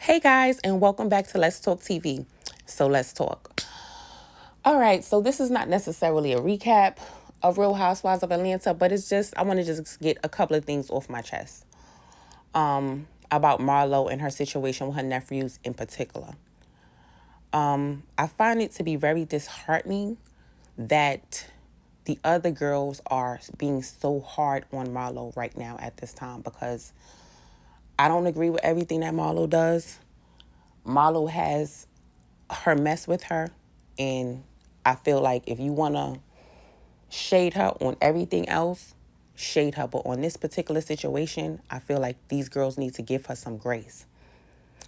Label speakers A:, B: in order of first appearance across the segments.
A: Hey guys, and welcome back to Let's Talk TV. So let's talk. All right, so this is not necessarily a recap of Real Housewives of Atlanta, but it's just I want to just get a couple of things off my chest. About Marlo and her situation with her nephews in particular. I find it to be very disheartening that the other girls are being so hard on Marlo right now at this time because I don't agree with everything that Marlo does. Marlo has her mess with her, and I feel like if you want to shade her on everything else, shade her. But on this particular situation, I feel like these girls need to give her some grace.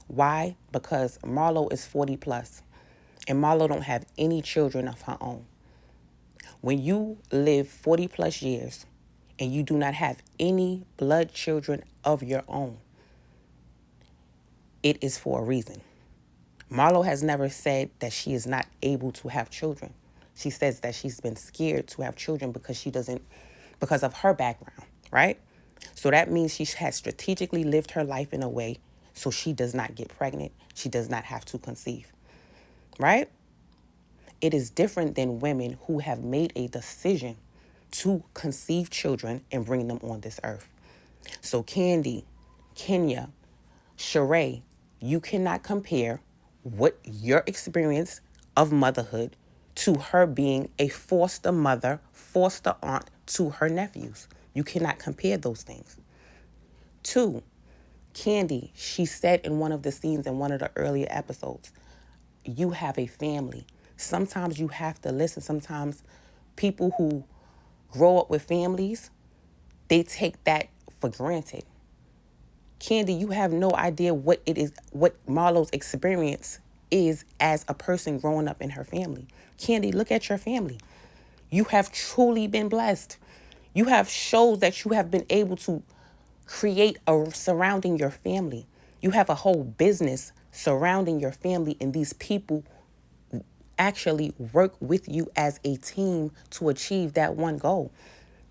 A: Why? Because Marlo is 40 plus, and Marlo don't have any children of her own. When you live 40 plus years and you do not have any blood children of your own, it is for a reason. Marlo has never said that she is not able to have children. She says that she's been scared to have children because of her background, right? So that means she has strategically lived her life in a way so she does not get pregnant. She does not have to conceive, right? It is different than women who have made a decision to conceive children and bring them on this earth. So Candy, Kenya, Sheree, you cannot compare what your experience of motherhood to her being a foster mother, foster aunt to her nephews. You cannot compare those things. Two, Candy, she said in one of the scenes in one of the earlier episodes, you have a family. Sometimes you have to listen. Sometimes people who grow up with families, they take that for granted. Candy, you have no idea what it is, what Marlo's experience is as a person growing up in her family. Candy, look at your family. You have truly been blessed. You have shows that you have been able to create surrounding your family. You have a whole business surrounding your family, and these people actually work with you as a team to achieve that one goal.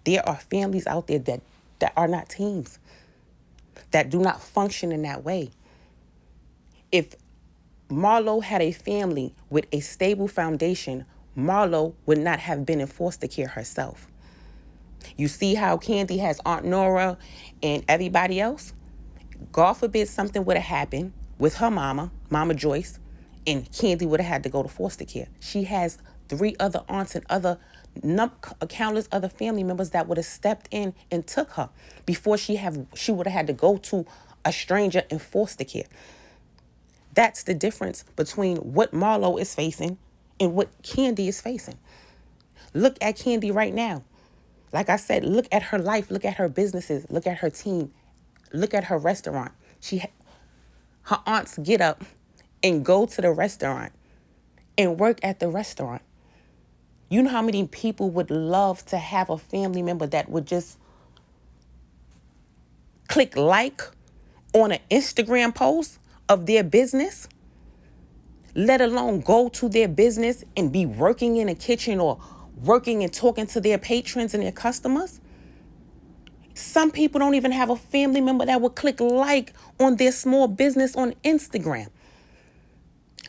A: There are families out there that are not teams, that do not function in that way. If Marlo had a family with a stable foundation, Marlo would not have been in foster care herself. You see how Candy has Aunt Nora and everybody else? God forbid something would have happened with her Mama Joyce, and Candy would have had to go to foster care. She has 3 other aunts and countless other family members that would have stepped in and took her before she would have had to go to a stranger in foster care. That's the difference between what Marlo is facing and what Candy is facing. Look at Candy right now. Like I said, look at her life, look at her businesses, look at her team, look at her restaurant. Her aunts get up and go to the restaurant and work at the restaurant. You know how many people would love to have a family member that would just click like on an Instagram post of their business, let alone go to their business and be working in a kitchen or working and talking to their patrons and their customers? Some people don't even have a family member that would click like on their small business on Instagram,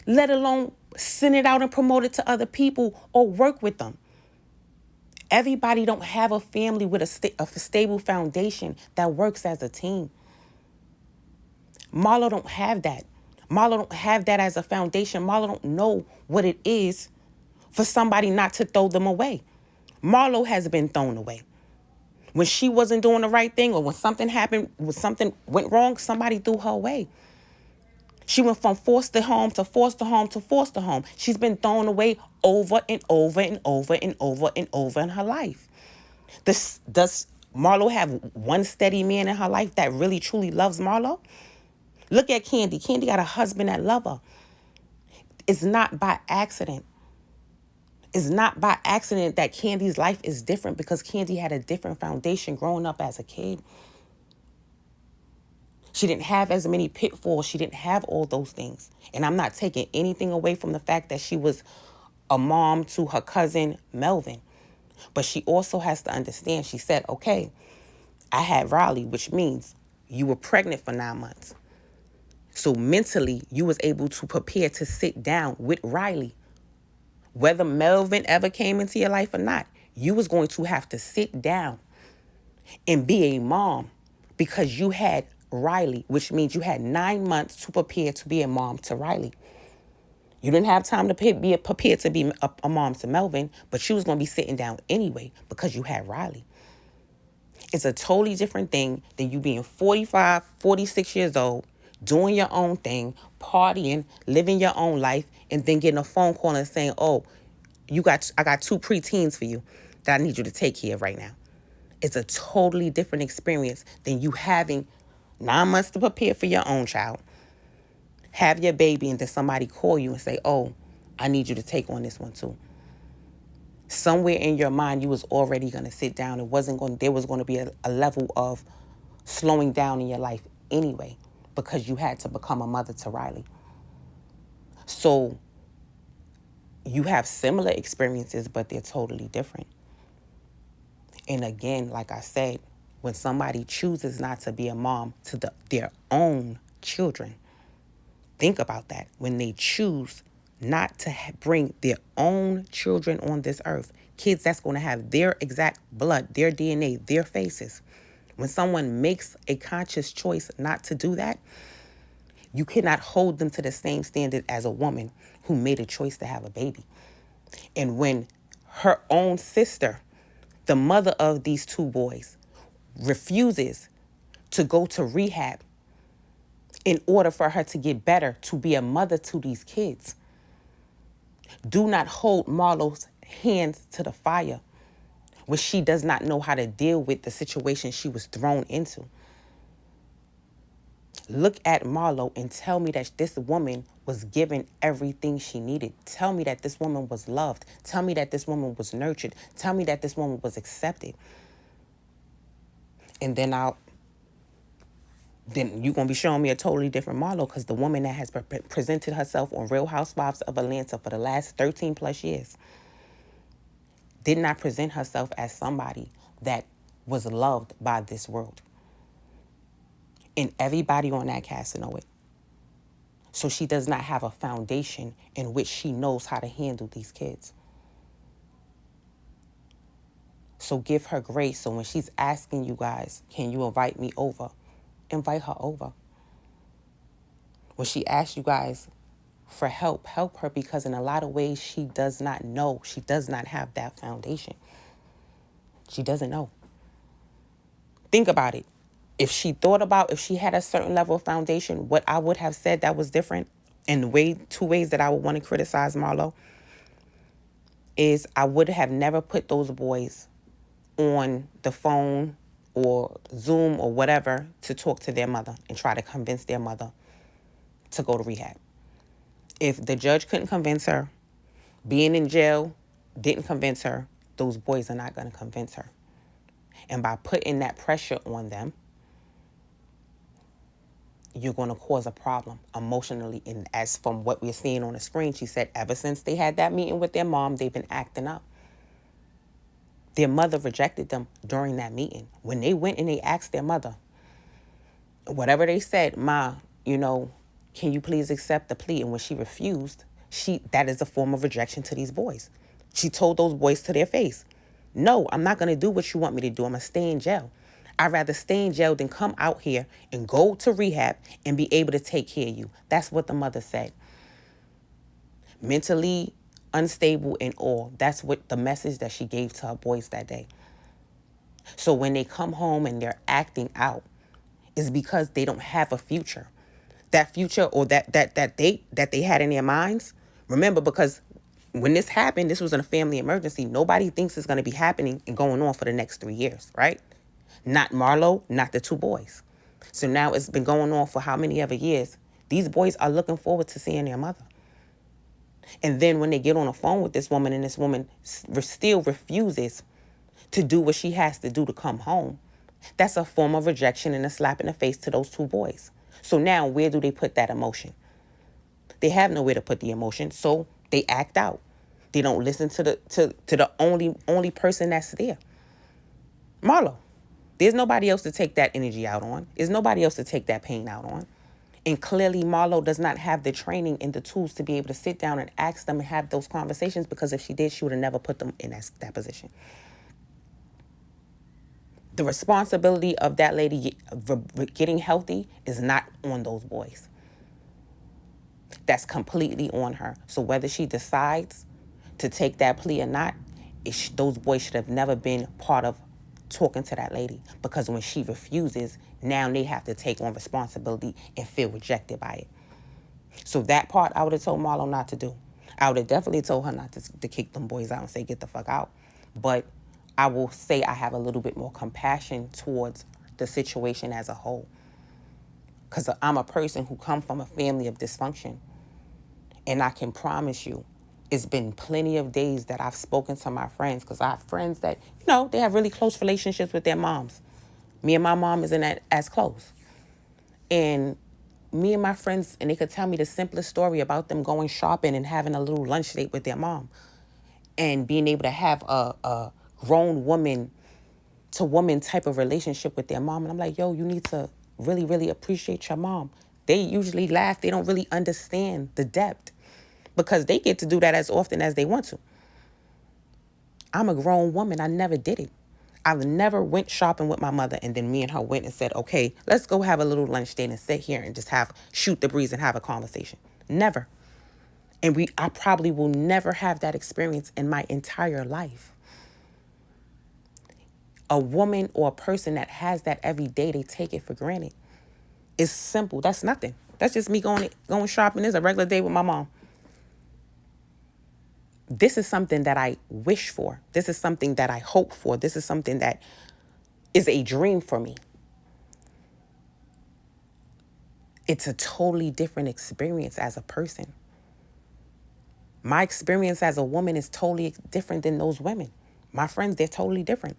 A: let alone send it out and promote it to other people or work with them. Everybody don't have a family with a stable foundation that works as a team. Marlo don't have that. Marlo don't have that as a foundation. Marlo don't know what it is for somebody not to throw them away. Marlo has been thrown away. When she wasn't doing the right thing or when something happened, when something went wrong, somebody threw her away. She went from foster home to foster home to foster home. She's been thrown away over and over and over and over and over in her life. Does Marlo have one steady man in her life that really truly loves Marlo? Look at Candy. Candy got a husband that loves her. It's not by accident. It's not by accident that Candy's life is different, because Candy had a different foundation growing up as a kid. She didn't have as many pitfalls. She didn't have all those things. And I'm not taking anything away from the fact that she was a mom to her cousin, Melvin. But she also has to understand, she said, okay, I had Riley, which means you were pregnant for 9 months. So mentally, you was able to prepare to sit down with Riley. Whether Melvin ever came into your life or not, you was going to have to sit down and be a mom because you had Riley, which means you had 9 months to prepare to be a mom to Riley. You didn't have time to be prepared to be a mom to Melvin, but you was going to be sitting down anyway because you had Riley. It's a totally different thing than you being 45, 46 years old, doing your own thing, partying, living your own life, and then getting a phone call and saying, oh, I got 2 preteens for you that I need you to take care of right now. It's a totally different experience than you having 9 months to prepare for your own child, have your baby, and then somebody call you and say, oh, I need you to take on this one too. Somewhere in your mind, you was already going to sit down. There was going to be a level of slowing down in your life anyway, because you had to become a mother to Riley. So you have similar experiences, but they're totally different. And again, like I said, when somebody chooses not to be a mom to their own children, think about that. When they choose not to bring their own children on this earth, kids that's going to have their exact blood, their DNA, their faces. When someone makes a conscious choice not to do that, you cannot hold them to the same standard as a woman who made a choice to have a baby. And when her own sister, the mother of these 2 boys, refuses to go to rehab in order for her to get better, to be a mother to these kids, do not hold Marlo's hands to the fire when she does not know how to deal with the situation she was thrown into. Look at Marlo and tell me that this woman was given everything she needed. Tell me that this woman was loved. Tell me that this woman was nurtured. Tell me that this woman was accepted. And then you're going to be showing me a totally different Marlo, because the woman that has presented herself on Real Housewives of Atlanta for the last 13 plus years did not present herself as somebody that was loved by this world. And everybody on that cast know it. So she does not have a foundation in which she knows how to handle these kids. So give her grace. So when she's asking you guys, can you invite me over? Invite her over. When she asks you guys for help, help her, because in a lot of ways she does not know. She does not have that foundation. She doesn't know. Think about it. If she had a certain level of foundation, what I would have said that was different, and 2 ways that I would want to criticize Marlo, is I would have never put those boys on the phone or Zoom or whatever to talk to their mother and try to convince their mother to go to rehab. If the judge couldn't convince her, being in jail didn't convince her, those boys are not going to convince her. And by putting that pressure on them, you're going to cause a problem emotionally. And as from what we're seeing on the screen, she said ever since they had that meeting with their mom, they've been acting up. Their mother rejected them during that meeting. When they went and they asked their mother, whatever they said, Ma, can you please accept the plea? And when she refused, that is a form of rejection to these boys. She told those boys to their face, no, I'm not going to do what you want me to do. I'm going to stay in jail. I'd rather stay in jail than come out here and go to rehab and be able to take care of you. That's what the mother said. Mentally unstable and all. That's what the message that she gave to her boys that day. So when they come home and they're acting out, is because they don't have a future. That future, or that they had in their minds. Remember, because when this happened, this was in a family emergency. Nobody thinks it's going to be happening and going on for the next 3 years, right? Not Marlo, not the 2 boys. So now it's been going on for how many other years? These boys are looking forward to seeing their mother. And then when they get on the phone with this woman, and this woman still refuses to do what she has to do to come home, that's a form of rejection and a slap in the face to those 2 boys. So now where do they put that emotion? They have nowhere to put the emotion, so they act out. They don't listen to the only person that's there. Marlo. There's nobody else to take that energy out on. There's nobody else to take that pain out on. And clearly Marlo does not have the training and the tools to be able to sit down and ask them and have those conversations, because if she did, she would have never put them in that position. The responsibility of that lady getting healthy is not on those boys. That's completely on her. So whether she decides to take that plea or not, those boys should have never been part of talking to that lady, because when she refuses, now they have to take on responsibility and feel rejected by it. So that part I would have told Marlo not to do. I would have definitely told her not to kick them boys out and say, get the fuck out. But I will say I have a little bit more compassion towards the situation as a whole. Because I'm a person who come from a family of dysfunction. And I can promise you, it's been plenty of days that I've spoken to my friends, because I have friends that, they have really close relationships with their moms. Me and my mom isn't as close. And me and my friends, and they could tell me the simplest story about them going shopping and having a little lunch date with their mom. And being able to have a grown woman to woman type of relationship with their mom. And I'm like, yo, you need to really, really appreciate your mom. They usually laugh. They don't really understand the depth, because they get to do that as often as they want to. I'm a grown woman. I never did it. I never went shopping with my mother and then me and her went and said, okay, let's go have a little lunch date and sit here and just shoot the breeze and have a conversation. Never. And I probably will never have that experience in my entire life. A woman or a person that has that every day, they take it for granted. It's simple. That's nothing. That's just me going shopping. It's a regular day with my mom. This is something that I wish for. This is something that I hope for. This is something that is a dream for me. It's a totally different experience as a person. My experience as a woman is totally different than those women. My friends, they're totally different.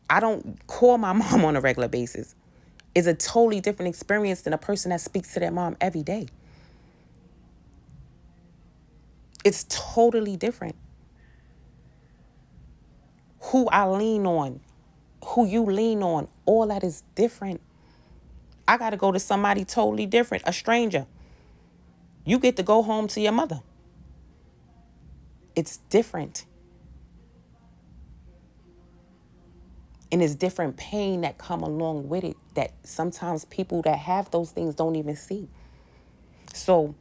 A: I don't call my mom on a regular basis. It's a totally different experience than a person that speaks to their mom every day. It's totally different. Who I lean on, who you lean on, all that is different. I got to go to somebody totally different, a stranger. You get to go home to your mother. It's different. And it's different pain that come along with it that sometimes people that have those things don't even see. So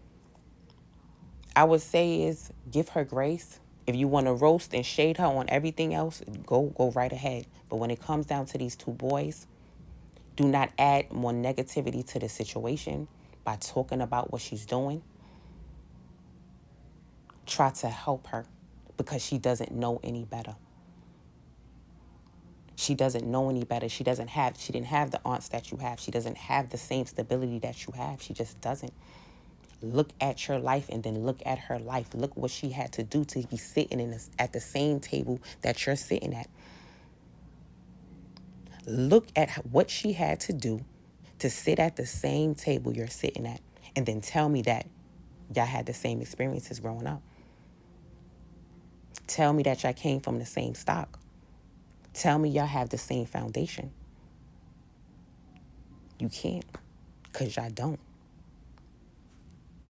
A: I would say is give her grace. If you want to roast and shade her on everything else, go right ahead. But when it comes down to these two boys, do not add more negativity to the situation by talking about what she's doing. Try to help her, because she doesn't know any better. She doesn't know any better. She didn't have the aunts that you have. She doesn't have the same stability that you have. She just doesn't. Look at your life and then look at her life. Look what she had to do to be sitting at the same table that you're sitting at. Look at what she had to do to sit at the same table you're sitting at, and then tell me that y'all had the same experiences growing up. Tell me that y'all came from the same stock. Tell me y'all have the same foundation. You can't, because y'all don't.